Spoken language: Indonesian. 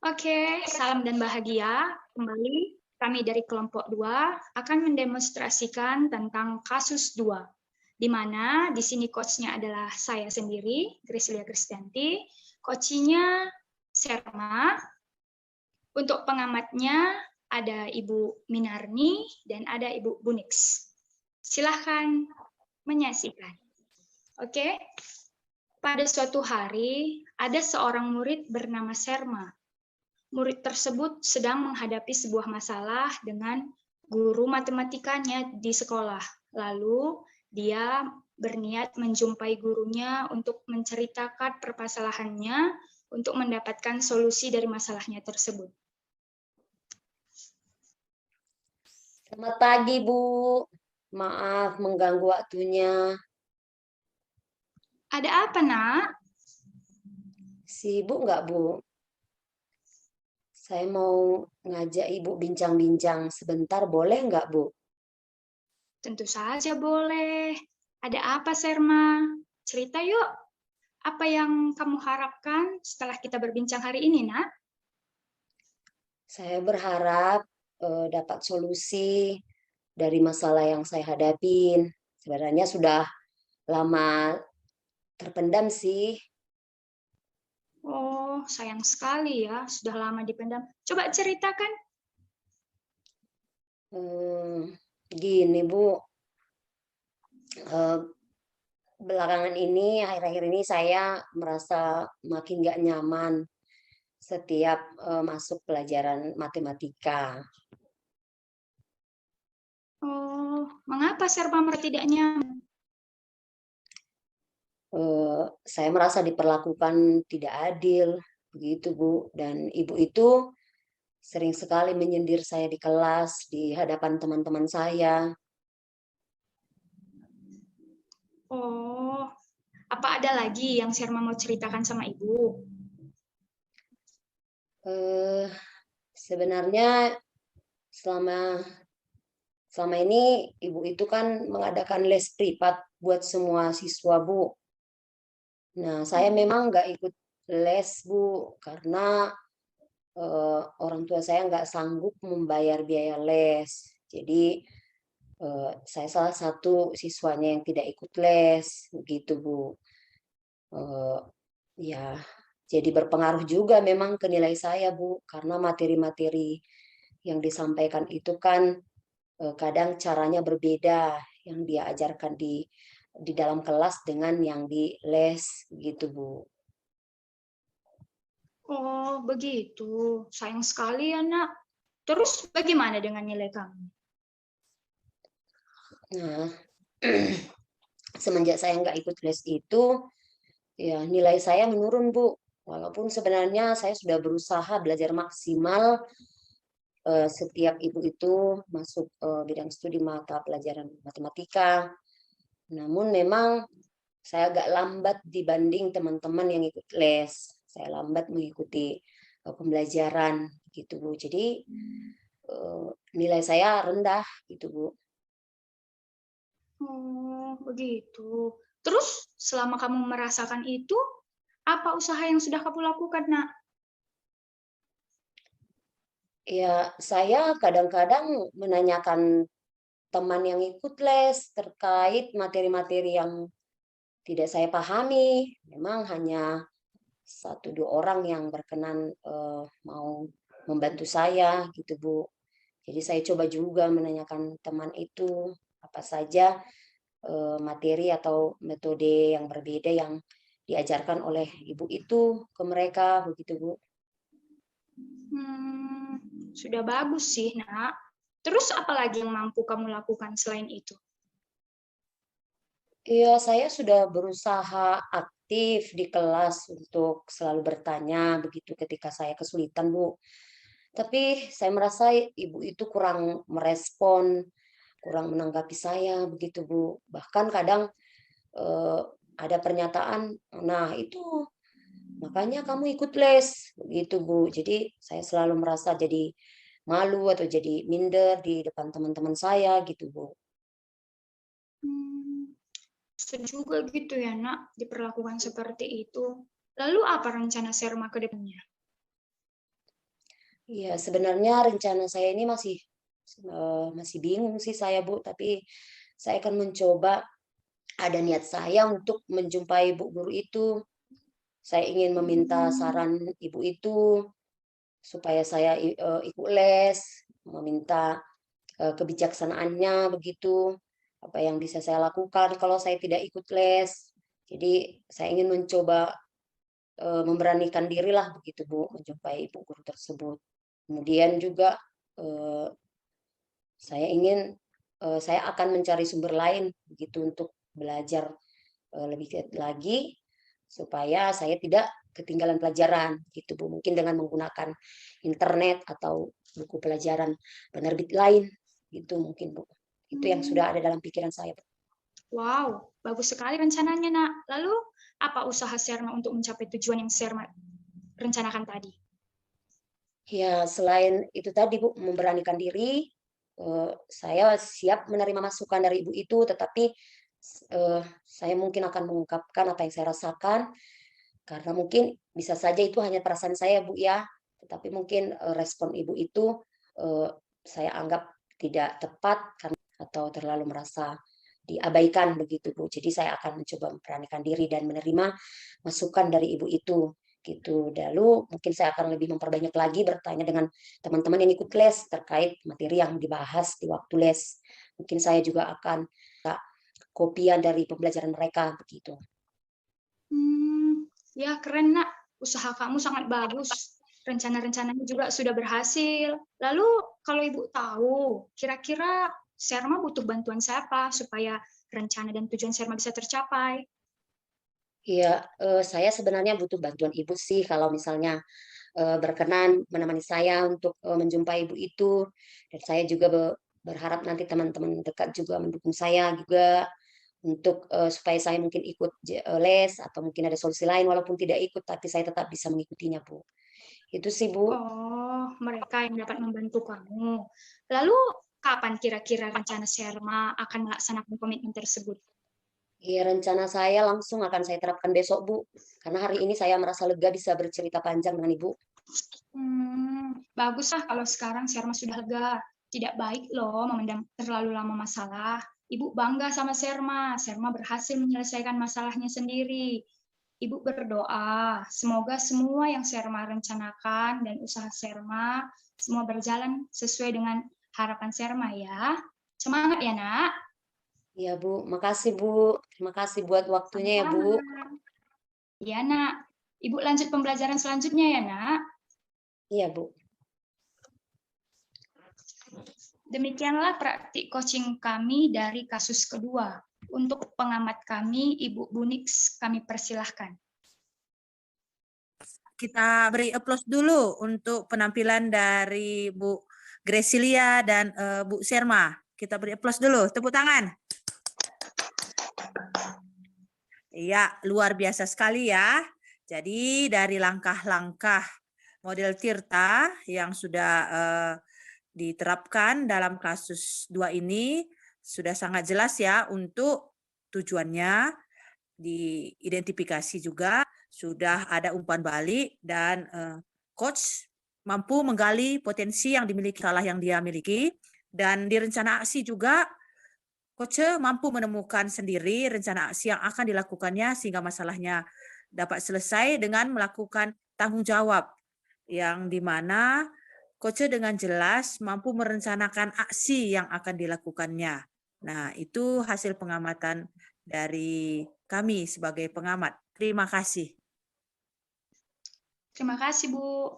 Oke, salam dan bahagia. Kembali kami dari kelompok 2 akan mendemonstrasikan tentang kasus 2, di mana di sini coach-nya adalah saya sendiri, Grislia Kristianti, coach-nya Serma, untuk pengamatnya ada Ibu Minarni dan ada Ibu Bunix. Silahkan menyaksikan. Oke, pada suatu hari ada seorang murid bernama Serma. Murid tersebut sedang menghadapi sebuah masalah dengan guru matematikanya di sekolah. Lalu dia berniat menjumpai gurunya untuk menceritakan permasalahannya untuk mendapatkan solusi dari masalahnya tersebut. Selamat pagi, Bu. Maaf mengganggu waktunya. Ada apa, Nak? Sibuk nggak, Bu? Saya mau ngajak Ibu bincang-bincang sebentar, boleh nggak, Bu? Tentu saja boleh. Ada apa, Serma? Cerita yuk. Apa yang kamu harapkan setelah kita berbincang hari ini, Nak? Saya berharap dapat solusi dari masalah yang saya hadapin. Sebenarnya sudah lama terpendam sih. Oh, sayang sekali ya, sudah lama dipendam. Coba ceritakan. Gini, Bu. Belakangan ini, akhir-akhir ini saya merasa makin nggak nyaman setiap masuk pelajaran matematika. Oh, mengapa Serpa tidak nyaman? Saya merasa diperlakukan tidak adil, begitu Bu. Dan ibu itu sering sekali menyindir saya di kelas, di hadapan teman-teman saya. Oh, apa ada lagi yang Serma mau ceritakan sama ibu? Sebenarnya selama selama ini ibu itu kan mengadakan les privat buat semua siswa, Bu. Nah, saya memang nggak ikut les, Bu, karena orang tua saya nggak sanggup membayar biaya les. Jadi saya salah satu siswanya yang tidak ikut les, begitu Bu. Ya, jadi berpengaruh juga memang ke nilai saya Bu, karena materi-materi yang disampaikan itu kan kadang caranya berbeda yang dia ajarkan di dalam kelas dengan yang di les, gitu Bu. Oh, begitu. Sayang sekali ya, Nak. Terus bagaimana dengan nilai kamu? Nah, semenjak saya nggak ikut les itu, ya nilai saya menurun Bu. Walaupun sebenarnya saya sudah berusaha belajar maksimal setiap ibu itu masuk bidang studi mata pelajaran matematika. Namun memang saya agak lambat dibanding teman-teman yang ikut les. Saya lambat mengikuti pembelajaran gitu Bu. Jadi nilai saya rendah gitu Bu. Oh, begitu. Terus selama kamu merasakan itu, apa usaha yang sudah kamu lakukan, Nak? Ya, saya kadang-kadang menanyakan teman yang ikut les terkait materi-materi yang tidak saya pahami. Memang hanya satu dua orang yang berkenan mau membantu saya gitu Bu. Jadi saya coba juga menanyakan teman itu apa saja materi atau metode yang berbeda yang diajarkan oleh ibu itu ke mereka begitu Bu. Sudah bagus sih, Nak. Terus apa lagi yang mampu kamu lakukan selain itu? Iya, saya sudah berusaha aktif di kelas untuk selalu bertanya begitu ketika saya kesulitan, Bu. Tapi saya merasa ibu itu kurang merespon, kurang menanggapi saya begitu, Bu. Bahkan kadang eh, ada pernyataan, nah itu makanya kamu ikut les, begitu, Bu. Jadi saya selalu merasa jadi malu atau jadi minder di depan teman-teman saya gitu, Bu. Susah juga gitu ya, Nak, diperlakukan seperti itu. Lalu apa rencana Serma ke depannya? Ya, sebenarnya rencana saya ini masih bingung sih saya, Bu, tapi saya akan mencoba, ada niat saya untuk menjumpai Bu Guru itu. Saya ingin meminta Hmm, saran Ibu itu supaya saya ikut les, meminta kebijaksanaannya begitu, apa yang bisa saya lakukan kalau saya tidak ikut les. Jadi saya ingin mencoba memberanikan dirilah begitu Bu, menjumpai Ibu Guru tersebut. Kemudian juga eh, saya akan mencari sumber lain begitu untuk belajar lebih lagi supaya saya tidak ketinggalan pelajaran gitu Bu. Mungkin dengan menggunakan internet atau buku pelajaran penerbit lain gitu mungkin Bu. Itu yang hmm. sudah ada dalam pikiran saya Bu. Wow, bagus sekali rencananya, Nak. Lalu, apa usaha Serma untuk mencapai tujuan yang Serma rencanakan tadi? Ya, selain itu tadi Bu, memberanikan diri, saya siap menerima masukan dari Ibu itu, tetapi saya mungkin akan mengungkapkan apa yang saya rasakan, karena mungkin bisa saja itu hanya perasaan saya Bu ya, tetapi mungkin respon Ibu itu eh, saya anggap tidak tepat atau terlalu merasa diabaikan begitu Bu. Jadi saya akan mencoba memberanikan diri dan menerima masukan dari Ibu itu gitu. Lalu mungkin saya akan lebih memperbanyak lagi bertanya dengan teman-teman yang ikut les terkait materi yang dibahas di waktu les. Mungkin saya juga akan kopian dari pembelajaran mereka begitu. Ya keren, Nak. Usaha kamu sangat bagus. Rencana-rencananya juga sudah berhasil. Lalu, kalau Ibu tahu, kira-kira Serma butuh bantuan siapa supaya rencana dan tujuan Serma bisa tercapai? Iya, saya sebenarnya butuh bantuan Ibu sih kalau misalnya berkenan menemani saya untuk menjumpai Ibu itu. Dan saya juga berharap nanti teman-teman dekat juga mendukung saya juga untuk supaya saya mungkin ikut les atau mungkin ada solusi lain walaupun tidak ikut tapi saya tetap bisa mengikutinya, Bu. Itu sih, Bu. Oh, mereka yang dapat membantu kamu. Lalu, kapan kira-kira rencana Serma akan melaksanakan komitmen tersebut? Iya, rencana saya langsung akan saya terapkan besok, Bu. Karena hari ini saya merasa lega bisa bercerita panjang dengan Ibu. Baguslah kalau sekarang Serma sudah lega. Tidak baik loh memendam terlalu lama masalah. Ibu bangga sama Serma. Serma berhasil menyelesaikan masalahnya sendiri. Ibu berdoa, semoga semua yang Serma rencanakan dan usaha Serma semua berjalan sesuai dengan harapan Serma ya. Semangat ya, Nak. Iya, Bu. Makasih, Bu. Terima kasih buat waktunya ya, Bu. Sama-sama. Ya, Nak. Ibu lanjut pembelajaran selanjutnya ya, Nak. Iya, Bu. Demikianlah praktik coaching kami dari kasus kedua. Untuk pengamat kami, Ibu Bunix, kami persilahkan. Kita beri applause dulu untuk penampilan dari Bu Gresilia dan Bu Serma. Kita beri applause dulu, tepuk tangan. Iya, luar biasa sekali ya. Jadi dari langkah-langkah model Tirta yang sudah diterapkan dalam kasus 2 ini sudah sangat jelas ya untuk tujuannya, diidentifikasi juga, sudah ada umpan balik dan coach mampu menggali potensi yang dimiliki salah yang dia miliki, dan di rencana aksi juga coach mampu menemukan sendiri rencana aksi yang akan dilakukannya sehingga masalahnya dapat selesai dengan melakukan tanggung jawab yang dimana coach dengan jelas mampu merencanakan aksi yang akan dilakukannya. Nah, itu hasil pengamatan dari kami sebagai pengamat. Terima kasih. Terima kasih, Bu.